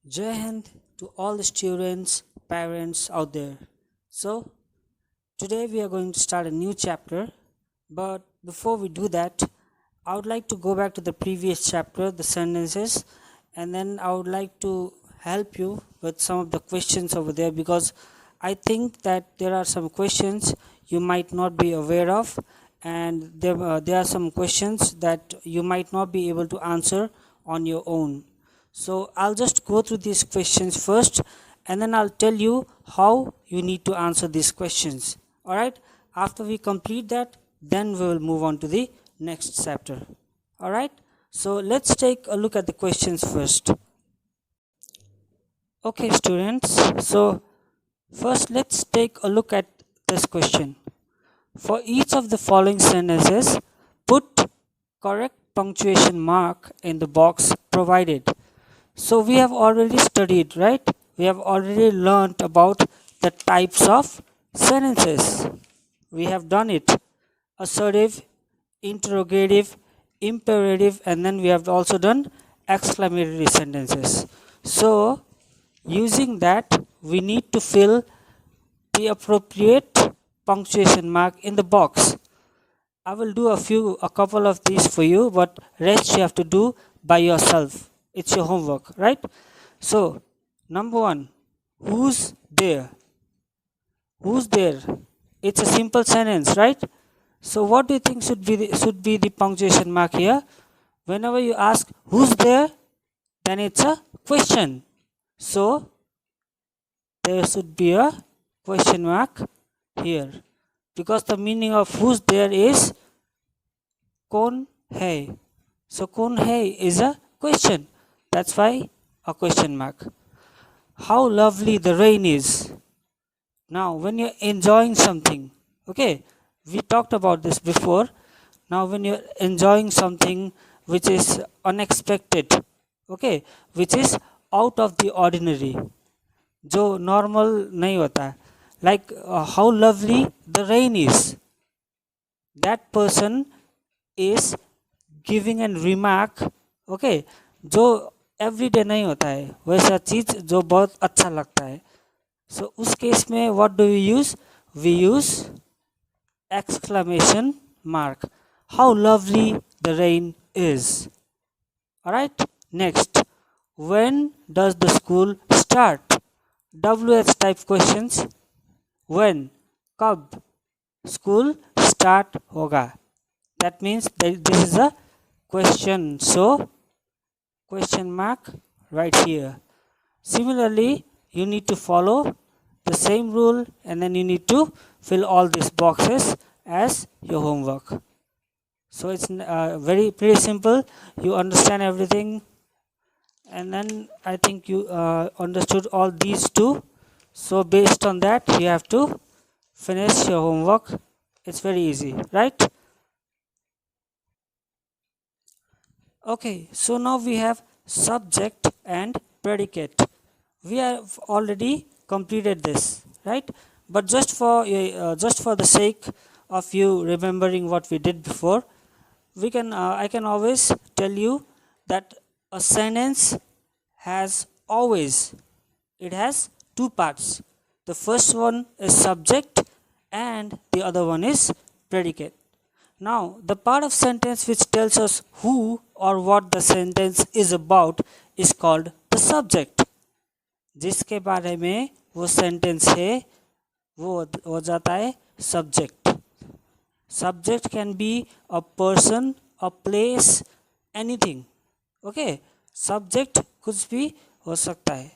Jai Hind to all the students, parents out there. So, today we are going to start a new chapter, but before we do that, I would like to go back to the previous chapter, the sentences, and then I would like to help you with some of the questions over there because I think that there are some questions you might not be aware of, and there are some questions that you might not be able to answer on your own. So I'll just go through these questions first and then I'll tell you how you need to answer these questions. Alright, after we complete that, then we will move on to the next chapter. Alright, so let's take a look at the questions first. Okay, students, so first let's take a look at this question. For each of the following sentences, put correct punctuation mark in the box provided. So we have already studied, right? We have already learned about the types of sentences. We have done it. Assertive, interrogative, imperative, and then we have also done exclamatory sentences. So using that, we need to fill the appropriate punctuation mark in the box. I will do a couple of these for you, but rest you have to do by yourself. It's your homework, right? So, number one, who's there? Who's there? It's a simple sentence, right? So, what do you think should be the punctuation mark here? Whenever you ask who's there, then it's a question. So, there should be a question mark here because the meaning of who's there is कौन है. So कौन है is a question. That's why a question mark. How lovely the rain is. Now when you're enjoying something, okay, we talked about this before. Now when you're enjoying something which is unexpected, okay, which is out of the ordinary, जो normal नहीं होता, like how lovely the rain is. That person is giving an remark, okay, जो everyday नहीं होता है, वैसा चीज़ जो बहुत अच्छा लगता है. सो उस केस में what do we use exclamation mark. How lovely the rain is. Alright, next, when does the school start. WH type questions. When, कब स्कूल स्टार्ट होगा. That means that this is a question, so question mark right here. Similarly, you need to follow the same rule and then you need to fill all these boxes as your homework. So it's pretty simple. You understand everything, and then I think you understood all these too. So based on that, you have to finish your homework. It's very easy, right? Okay, so now we have subject and predicate. We have already completed this, right? But just for the sake of you remembering what we did before, we can I can always tell you that a sentence has it has two parts. The first one is subject and the other one is predicate. Now, the part of sentence which tells us who or what the sentence is about is called the subject. जिसके बारे में वो sentence है वो हो जाता है subject. Subject can be a person, a place, anything. Okay, subject कुछ भी हो सकता है.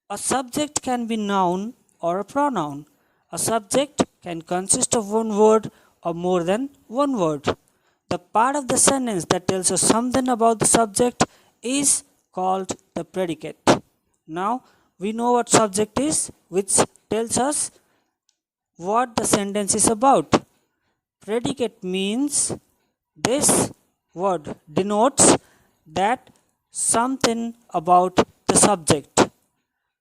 A subject can be noun or a pronoun. A subject can consist of one word or more than one word. The part of the sentence that tells us something about the subject is called the predicate. Now we know what subject is, which tells us what the sentence is about. Predicate means this word denotes that something about the subject.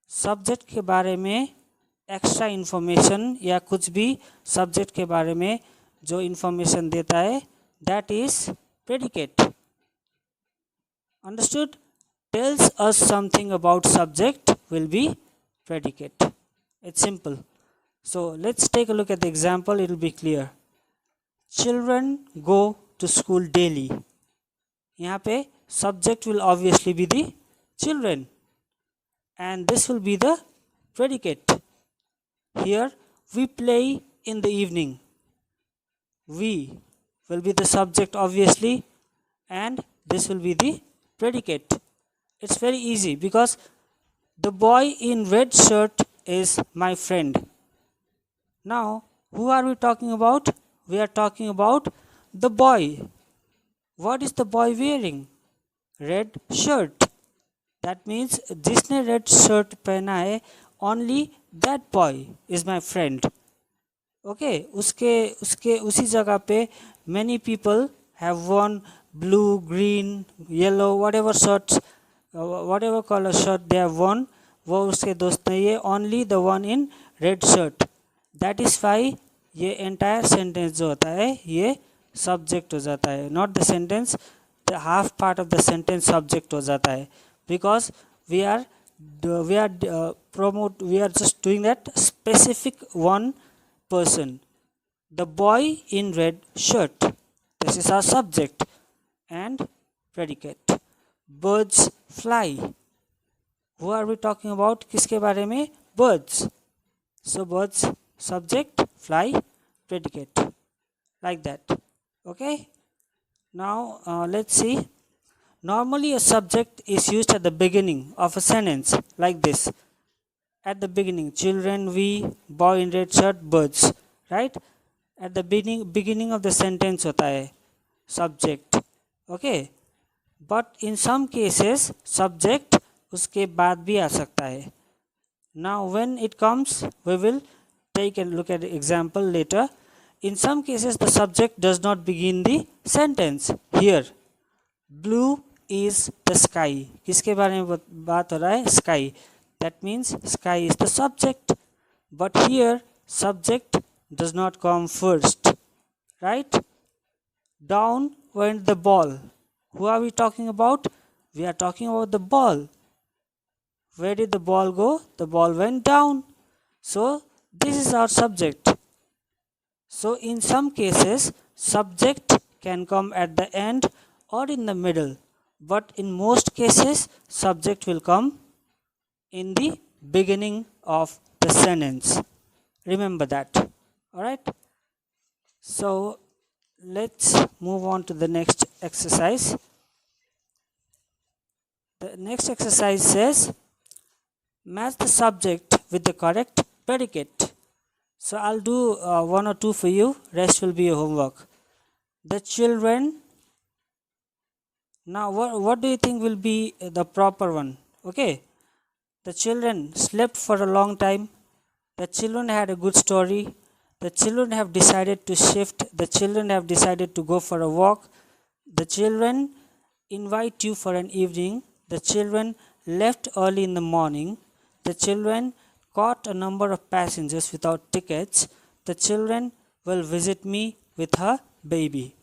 Subject के बारे में extra information या कुछ भी subject के बारे में जो इन्फॉर्मेशन देता है, that is predicate. Understood? tells us something about subject will be predicate. It's simple. So let's take a look at the example, it will be clear. Children go to school daily. यहाँ पे subject will obviously be the children and this will be the predicate. Here we play in the evening. We will be the subject obviously and this will be the predicate. It's very easy because the boy in red shirt is my friend. Now, who are we talking about? We are talking about the boy. What is the boy wearing? Red shirt. That means जिसने red shirt पहना है, only that boy is my friend. Okay, उसी जगह पे many people have worn blue, green, yellow, whatever shirts, whatever color shirt they have worn, वो उसके दोस्त नहीं है, only the one in red shirt. That is why ये entire sentence जो होता है ये subject हो जाता है, not the sentence, the half part of the sentence subject हो जाता है, because we are just doing that specific one person, the boy in red shirt. This is our subject and predicate. Birds fly. Who are we talking about? किसके बारे में? Birds. So birds subject, fly predicate, like that. Okay, now let's see. Normally a subject is used at the beginning of a sentence like this. At the beginning, children, we, boy in red shirt, birds, right? At the beginning of the sentence होता है subject. Okay, but in some cases subject उसके बाद भी आ सकता है. Now when it comes, we will take a look at the example later. In some cases the subject does not begin the sentence. Here, blue is the sky. किसके बारे में बात हो रहा है? Sky. That means sky is the subject. But here subject does not come first, right? Down went the ball. Who are we talking about? We are talking about the ball. Where did the ball go? The ball went down. So this is our subject. So in some cases subject can come at the end or in the middle, but in most cases subject will come in the beginning of the sentence. Remember that. Alright, so let's move on to the next exercise. The next exercise says match the subject with the correct predicate. So I'll do one or two for you, rest will be your homework. The children. Now what do you think will be the proper one? Okay, the children slept for a long time. The children had a good story. The children have decided to shift. The children have decided to go for a walk. The children invite you for an evening. The children left early in the morning. The children caught a number of passengers without tickets. The children will visit me with her baby.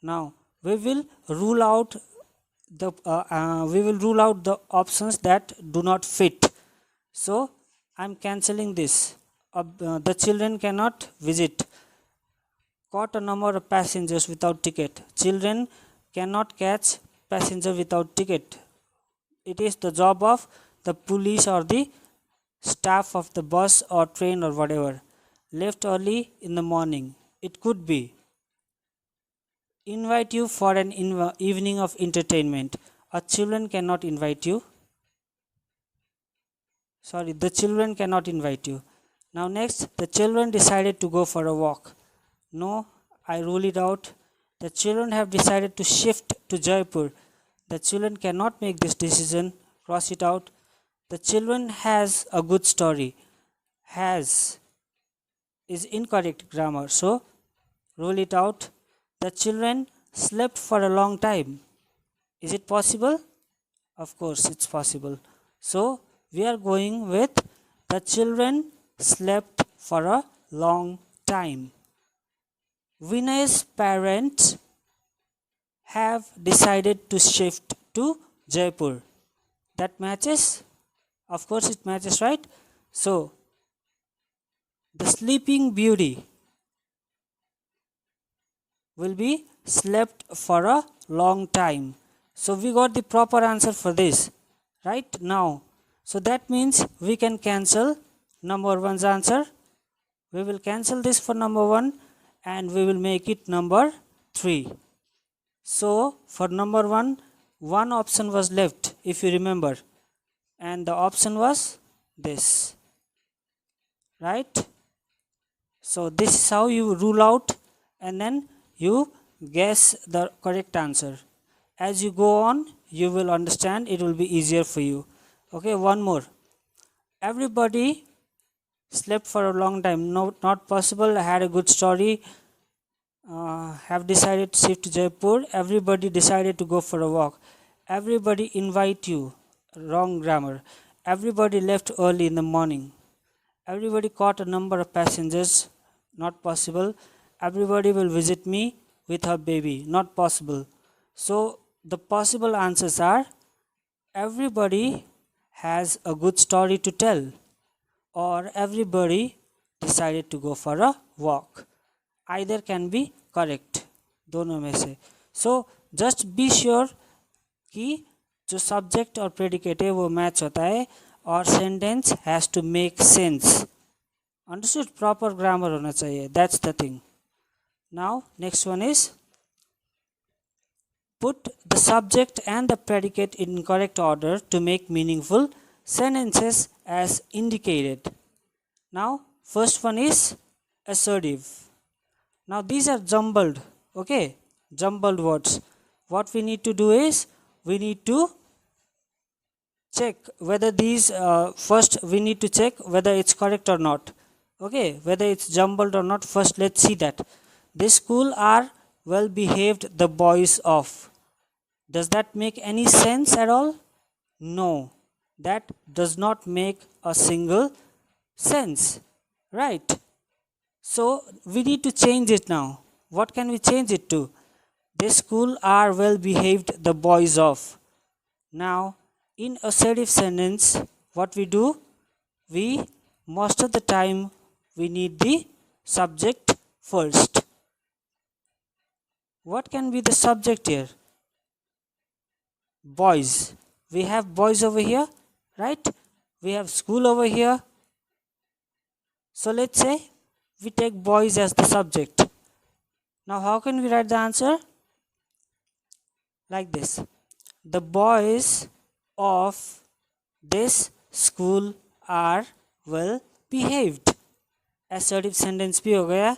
Now we will rule out the options that do not fit. So I'm cancelling this. The children cannot visit. Caught a number of passengers without ticket. Children cannot catch passenger without ticket. It is the job of the police or the staff of the bus or train or whatever. Left early in the morning. It could be. Invite you for an evening of entertainment. A children cannot invite you. Sorry, the children cannot invite you. Now next, the children decided to go for a walk. No, I rule it out. The children have decided to shift to Jaipur. The children cannot make this decision. Cross it out. The children has a good story. Has is incorrect grammar, so rule it out. The children slept for a long time. Is it possible? Of course it's possible. So we are going with the children slept for a long time. Vinay's parents have decided to shift to Jaipur. That matches? Of course it matches, right? So the sleeping beauty will be slept for a long time. So we got the proper answer for this right now. So that means we can cancel number one's answer. We will cancel this for number one and we will make it number 3. So for number one option was left, if you remember, and the option was this, right? So this is how you rule out and then you guess the correct answer. As you go on, you will understand, it will be easier for you. Okay, one more. Everybody slept for a long time. No, not possible. I had a good story. Have decided to shift to Jaipur. Everybody decided to go for a walk. Everybody invite you. Wrong grammar. Everybody left early in the morning. Everybody caught a number of passengers. Not possible. Everybody will visit me with her baby. Not possible. So the possible answers are everybody has a good story to tell, or everybody decided to go for a walk. Either can be correct, दोनों में से. So just be sure कि जो subject और predicate है वो match होता है और sentence has to make sense. Understood? Proper grammar होना चाहिए. That's the thing. Now next one is put the subject and the predicate in correct order to make meaningful sentences as indicated. Now first one is assertive. Now these are jumbled, okay, jumbled words. What we need to do is we need to check whether these first we need to check whether it's correct or not. Okay, whether it's jumbled or not. First let's see that. This school are well behaved the boys of. Does that make any sense at all? No, that does not make a single sense, right? So we need to change it now. What can we change it to? This school are well behaved the boys of. Now in assertive sentence, what we do? We most of the time we need the subject first. What can be the subject here? Boys. We have boys over here, right? We have school over here. So let's say we take boys as the subject. Now how can we write the answer? Like this. The boys of this school are well behaved. Assertive sentence भी हो गया.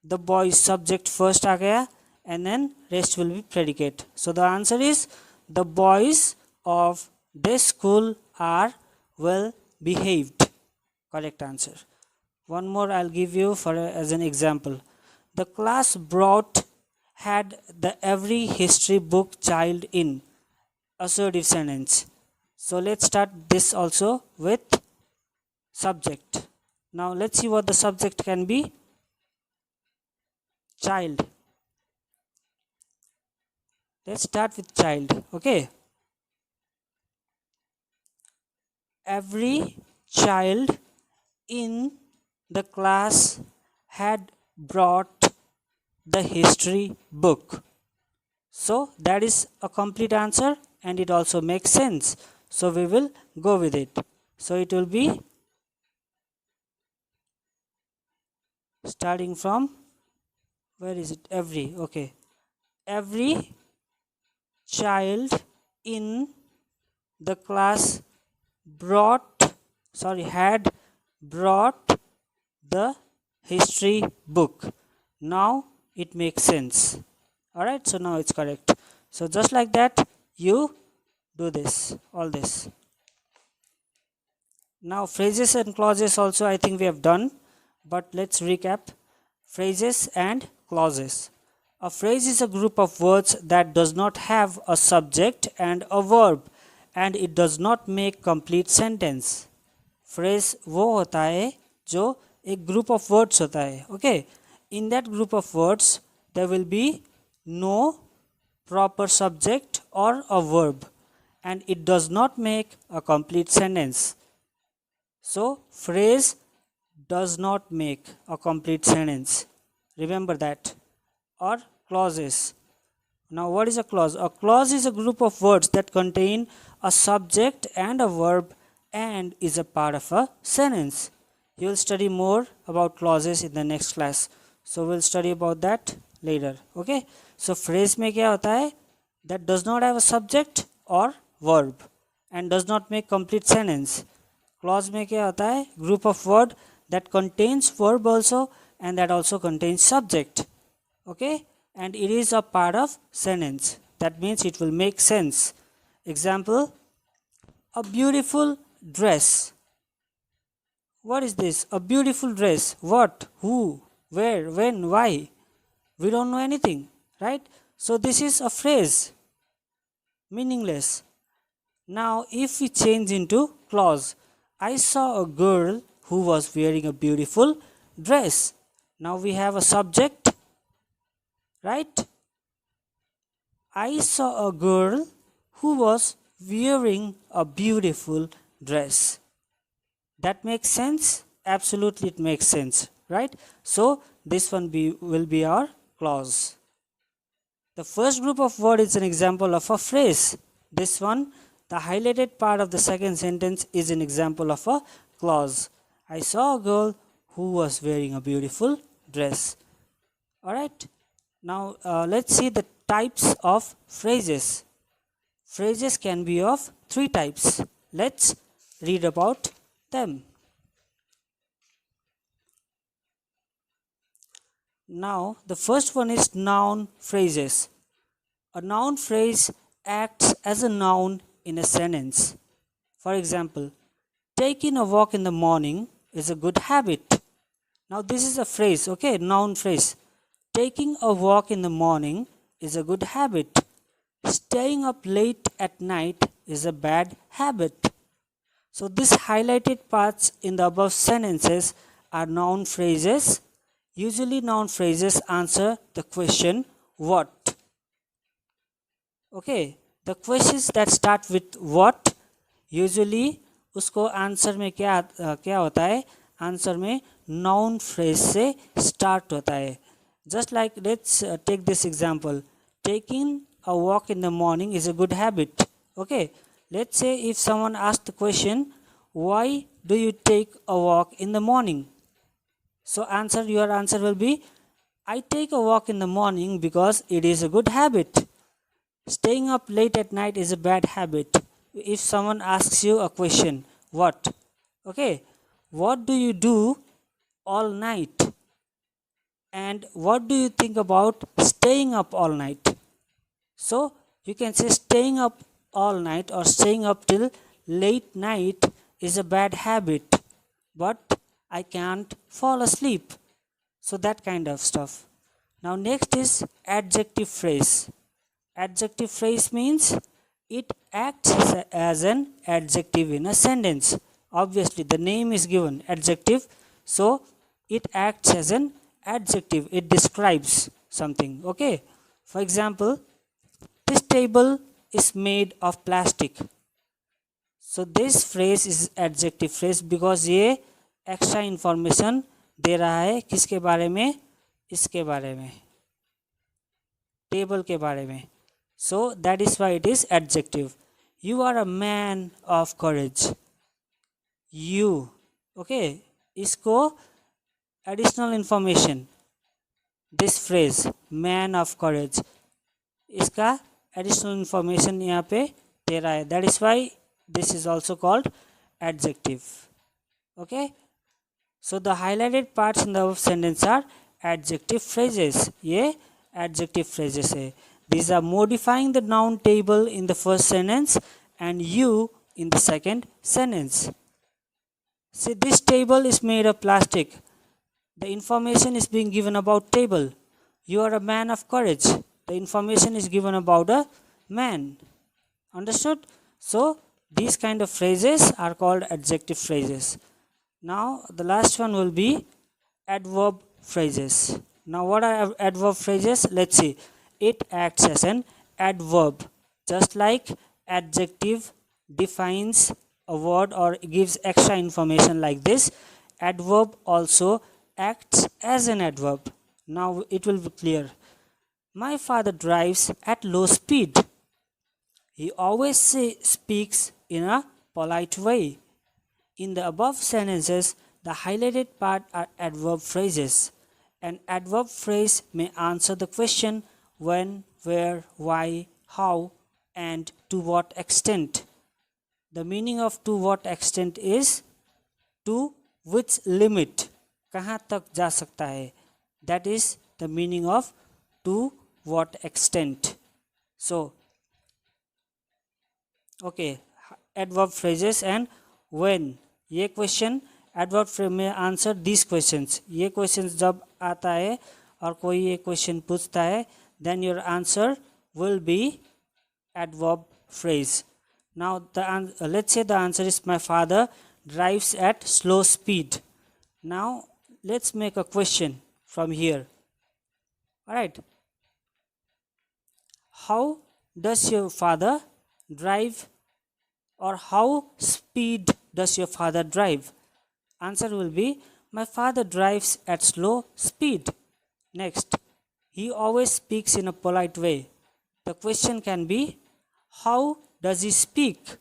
The boys subject first आ गया and then rest will be predicate. So the answer is the boys of this school are well behaved. Correct answer. One more I'll give you for as an example. The class brought had the every history book child in. Assertive sentence. So let's start this also with subject. Now let's see what the subject can be. Child. Let's start with child. Okay. Every child in the class had brought the history book. So that is a complete answer and it also makes sense. So we will go with it. So it will be starting from, where is it? Every. Okay. Every child in the class had brought the history book. Now it makes sense. Alright, so now it's correct. So just like that, you do this, all this. Now phrases and clauses also I think we have done, but let's recap. Phrases and clauses. A phrase is a group of words that does not have a subject and a verb and it does not make complete sentence. Phrase वो होता है जो एक group of words होता है. Okay, in that group of words there will be no proper subject or a verb and it does not make a complete sentence. So phrase does not make a complete sentence. Remember that. Or clauses. Now what is a clause? A clause is a group of words that contain a subject and a verb and is a part of a sentence. You will study more about clauses in the next class. So we'll study about that later. Okay. So phrase में क्या होता है? That does not have a subject or verb and does not make complete sentence. Clause में क्या होता है? Group of word that contains verb also and that also contains subject. Okay, and it is a part of sentence. That means it will make sense. Example, a beautiful dress. What is this? A beautiful dress. What? Who? Where? When? Why? We don't know anything, right? So this is a phrase. Meaningless. Now if we change into clause, I saw a girl who was wearing a beautiful dress. Now we have a subject, right? I saw a girl who was wearing a beautiful dress. That makes sense? Absolutely, it makes sense, right? So this one will be our clause. The first group of words is an example of a phrase. This one, the highlighted part of the second sentence, is an example of a clause. I saw a girl who was wearing a beautiful dress. Alright, now let's see the types of phrases. Phrases can be of three types. Let's read about them. Now the first one is noun phrases. A noun phrase acts as a noun in a sentence. For example, taking a walk in the morning is a good habit. Now this is a phrase, okay, noun phrase. Taking a walk in the morning is a good habit. Staying up late at night is a bad habit. So these highlighted parts in the above sentences are noun phrases. Usually noun phrases answer the question what. Okay, the questions that start with what, usually उसको answer में क्या होता है? Answer में noun phrase से start होता है. Just like let's take this example. Taking a walk in the morning is a good habit. Okay, let's say if someone asks the question, why do you take a walk in the morning? So your answer will be, I take a walk in the morning because it is a good habit. Staying up late at night is a bad habit. If someone asks you a question, what? Okay, what do you do all night? And what do you think about staying up all night? So you can say staying up all night or staying up till late night is a bad habit, but I can't fall asleep. So that kind of stuff. Now next is adjective phrase. Adjective phrase means it acts as an adjective in a sentence. Obviously the name is given adjective, so it acts as an adjective. It describes something. Okay, for example, this table is made of plastic. So this phrase is adjective phrase because ये extra information दे रहा है किसके बारे में? इसके बारे में, table के बारे में. So that is why it is adjective. You are a man of courage. You, okay, इसको additional information, this phrase man of courage, इसका additional information यहाँ पे दे रहा है. That is why this is also called adjective. Okay, so the highlighted parts in the sentence are adjective phrases. ये adjective phrases है. These are modifying the noun table in the first sentence and you in the second sentence. See, this table is made of plastic. The information is being given about table. You are a man of courage. The information is given about a man. Understood? So these kind of phrases are called adjective phrases. Now the last one will be adverb phrases. Now what are adverb phrases? Let's see. It acts as an adverb, just like adjective defines a word or gives extra information like this, adverb also acts as an adverb. Now it will be clear. My father drives at low speed. He always speaks in a polite way. In the above sentences, the highlighted part are adverb phrases. An adverb phrase may answer the question when, where, why, how, and to what extent. The meaning of to what extent is to which limit, कहाँ तक जा सकता है. That is the meaning of to what extent. So, okay, adverb phrases and when. ये question adverb frame में answer this questions. ये questions जब आता है और कोई ये क्वेश्चन पूछता है, then your answer will be adverb phrase. Now let's say the answer is my father drives at slow speed. Now let's make a question from here. All right. How does your father drive, or how speed does your father drive? Answer will be my father drives at slow speed. Next, he always speaks in a polite way. The question can be how does he speak?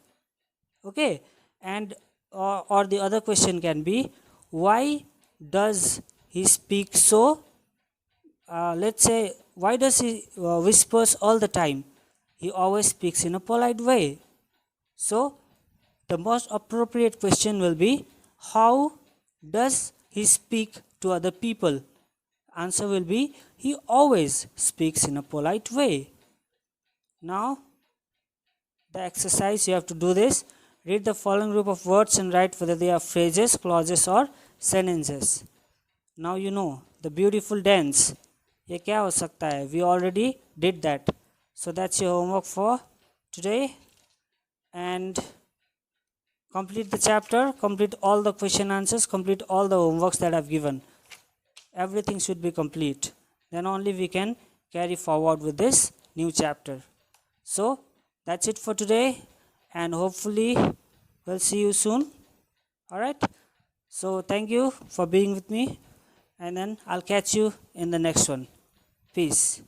Okay, and or the other question can be why does he speak so? Let's say why does he whispers all the time? He always speaks in a polite way. So the most appropriate question will be how does he speak to other people? Answer will be he always speaks in a polite way. Now the exercise, you have to do this. Read the following group of words and write whether they are phrases, clauses or sentences. Now you know the beautiful dance. ये क्या हो सकता है? We already did that. So that's your homework for today. And complete the chapter, complete all the question answers, complete all the homeworks that I've given. Everything should be complete. Then only we can carry forward with this new chapter. So that's it for today, and hopefully we'll see you soon. All right. So thank you for being with me, and then I'll catch you in the next one. Peace.